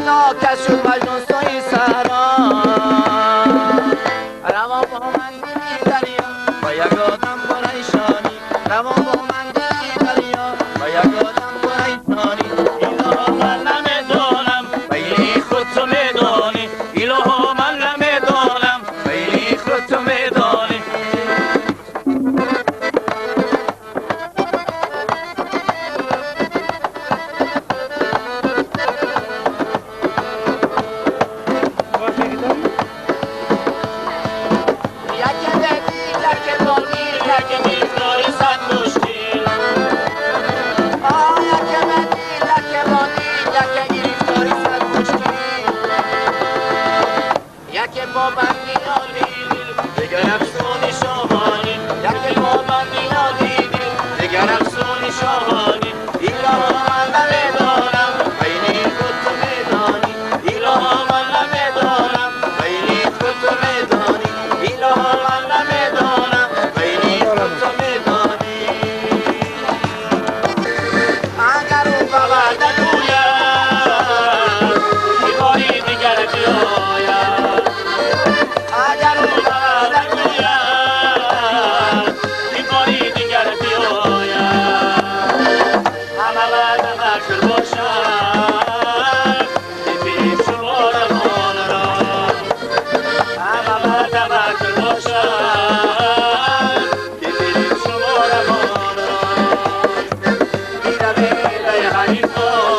ناکس شد مجنون سوی سهرا روان با من دیدی دریا با یک آدم پریشانی روان با من دیدی دریا با یک آدم پریشانی ایلا من نمیدانم ولی خود تو میدانی ایلا من نمیدانم ولی خود تو میدانی یکی با بندی نادیدی دیگر افسونی شاهانی یکی با بندی نادیدی دیگر افسونی شاهانی ایلا من نمیدانم ولی خود تو میدانی ایلا من نمیدانم ولی خود تو میدانی ایلا من نمیدانم ولی خود تو میدانی اگر او خبر نگوید که باری دیگر بیاید اگر او خبر نگوید که باری دیگر بیاید همه بعد مکر باشد ببینیم شما روان را همه بعد مکر باشد ببینیم شما روان را میره میره حریفان